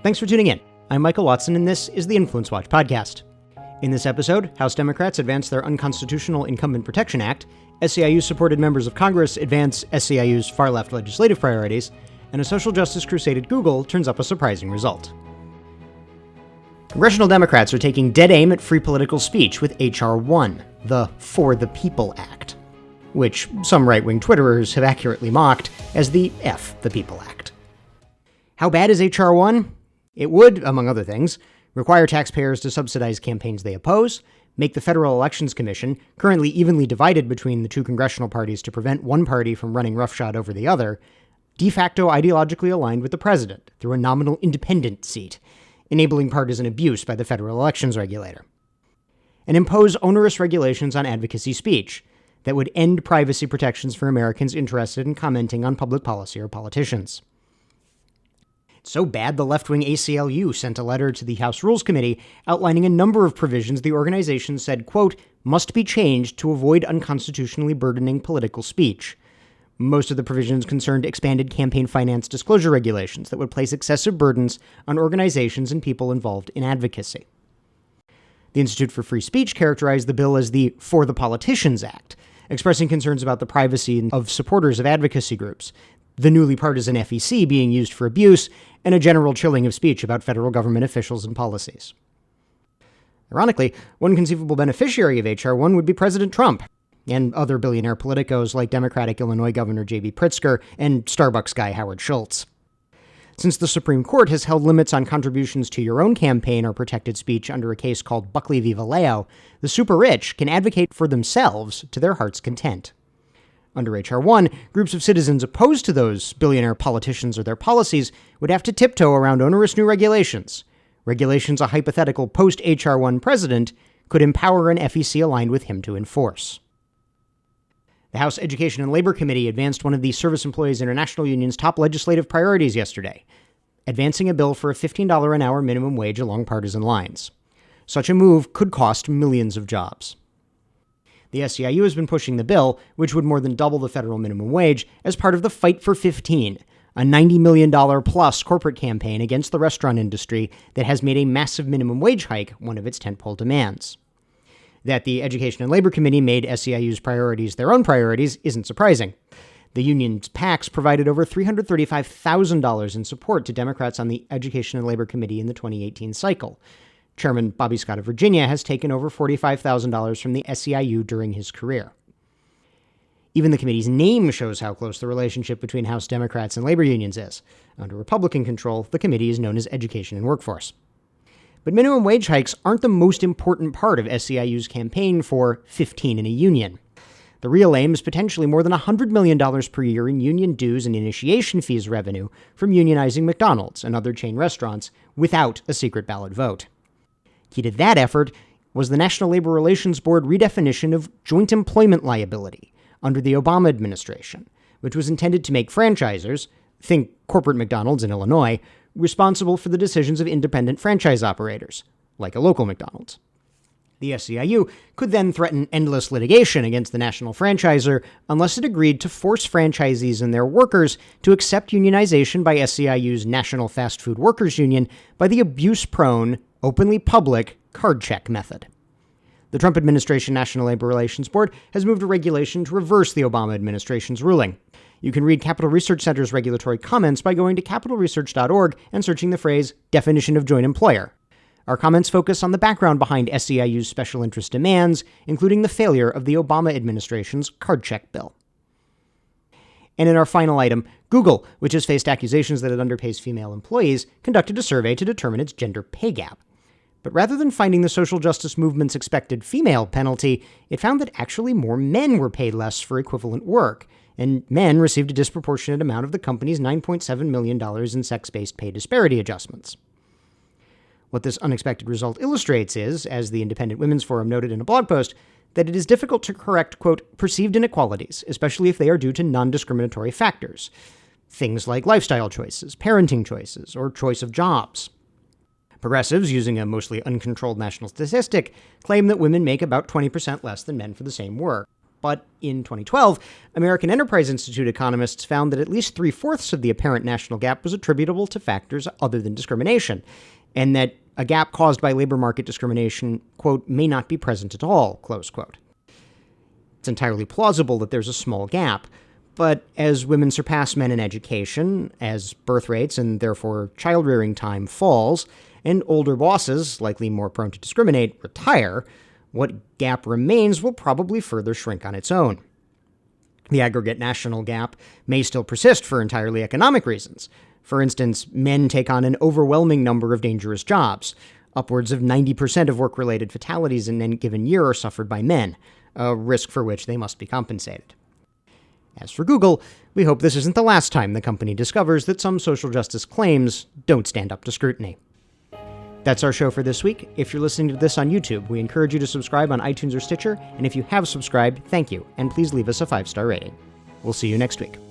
Thanks for tuning in. I'm Michael Watson, and this is the InfluenceWatch podcast. In this episode, House Democrats advance their Unconstitutional Incumbent Protection Act, SEIU-supported members of Congress advance SEIU's far-left legislative priorities, and a social justice crusade at Google turns up a surprising result. Congressional Democrats are taking dead aim at free political speech with H.R. 1, the For the People Act, which some right-wing Twitterers have accurately mocked as the F the People Act. How bad is H.R. 1? It would, among other things, require taxpayers to subsidize campaigns they oppose, make the Federal Elections Commission, currently evenly divided between the two congressional parties to prevent one party from running roughshod over the other, de facto ideologically aligned with the president through a nominal independent seat, enabling partisan abuse by the federal elections regulator, and impose onerous regulations on advocacy speech that would end privacy protections for Americans interested in commenting on public policy or politicians. So bad, the left-wing ACLU sent a letter to the House Rules Committee outlining a number of provisions the organization said, quote, must be changed to avoid unconstitutionally burdening political speech. Most of the provisions concerned expanded campaign finance disclosure regulations that would place excessive burdens on organizations and people involved in advocacy. The Institute for Free Speech characterized the bill as the For the Politicians Act, expressing concerns about the privacy of supporters of advocacy groups, the newly partisan FEC being used for abuse, and a general chilling of speech about federal government officials and policies. Ironically, one conceivable beneficiary of H.R. 1 would be President Trump, and other billionaire politicos like Democratic Illinois Governor J.B. Pritzker and Starbucks guy Howard Schultz. Since the Supreme Court has held limits on contributions to your own campaign or protected speech under a case called Buckley v. Vallejo, the super rich can advocate for themselves to their heart's content. Under H.R. 1, groups of citizens opposed to those billionaire politicians or their policies would have to tiptoe around onerous new regulations. Regulations a hypothetical post-H.R. 1 president could empower an FEC aligned with him to enforce. The House Education and Labor Committee advanced one of the Service Employees International Union's top legislative priorities yesterday, advancing a bill for a $15 an hour minimum wage along partisan lines. Such a move could cost millions of jobs. The SEIU has been pushing the bill, which would more than double the federal minimum wage, as part of the Fight for 15, a $90 million plus corporate campaign against the restaurant industry that has made a massive minimum wage hike one of its tentpole demands. That the Education and Labor Committee made SEIU's priorities their own priorities isn't surprising. The union's PACs provided over $335,000 in support to Democrats on the Education and Labor Committee in the 2018 cycle. Chairman Bobby Scott of Virginia has taken over $45,000 from the SEIU during his career. Even the committee's name shows how close the relationship between House Democrats and labor unions is. Under Republican control, the committee is known as Education and Workforce. But minimum wage hikes aren't the most important part of SEIU's campaign for 15 in a union. The real aim is potentially more than $100 million per year in union dues and initiation fees revenue from unionizing McDonald's and other chain restaurants without a secret ballot vote. Key to that effort was the National Labor Relations Board redefinition of joint employment liability under the Obama administration, which was intended to make franchisors, think corporate McDonald's in Illinois, responsible for the decisions of independent franchise operators, like a local McDonald's. The SEIU could then threaten endless litigation against the national franchisor unless it agreed to force franchisees and their workers to accept unionization by SEIU's National Fast Food Workers Union by the abuse-prone, openly public card check method. The Trump administration National Labor Relations Board has moved a regulation to reverse the Obama administration's ruling. You can read Capital Research Center's regulatory comments by going to capitalresearch.org and searching the phrase definition of joint employer. Our comments focus on the background behind SEIU's special interest demands, including the failure of the Obama administration's card check bill. And in our final item, Google, which has faced accusations that it underpays female employees, conducted a survey to determine its gender pay gap. But rather than finding the social justice movement's expected female penalty, it found that actually more men were paid less for equivalent work, and men received a disproportionate amount of the company's $9.7 million in sex-based pay disparity adjustments. What this unexpected result illustrates is, as the Independent Women's Forum noted in a blog post, that it is difficult to correct, quote, perceived inequalities, especially if they are due to non-discriminatory factors. Things like lifestyle choices, parenting choices, or choice of jobs. Progressives, using a mostly uncontrolled national statistic, claim that women make about 20% less than men for the same work. But in 2012, American Enterprise Institute economists found that at least 3/4 of the apparent national gap was attributable to factors other than discrimination, and that a gap caused by labor market discrimination, quote, may not be present at all, close quote. It's entirely plausible that there's a small gap, but as women surpass men in education, as birth rates and therefore child-rearing time falls, and older bosses, likely more prone to discriminate, retire, what gap remains will probably further shrink on its own. The aggregate national gap may still persist for entirely economic reasons. For instance, men take on an overwhelming number of dangerous jobs. Upwards of 90% of work-related fatalities in any given year are suffered by men, a risk for which they must be compensated. As for Google, we hope this isn't the last time the company discovers that some social justice claims don't stand up to scrutiny. That's our show for this week. If you're listening to this on YouTube, we encourage you to subscribe on iTunes or Stitcher, and if you have subscribed, thank you, and please leave us a 5-star rating. We'll see you next week.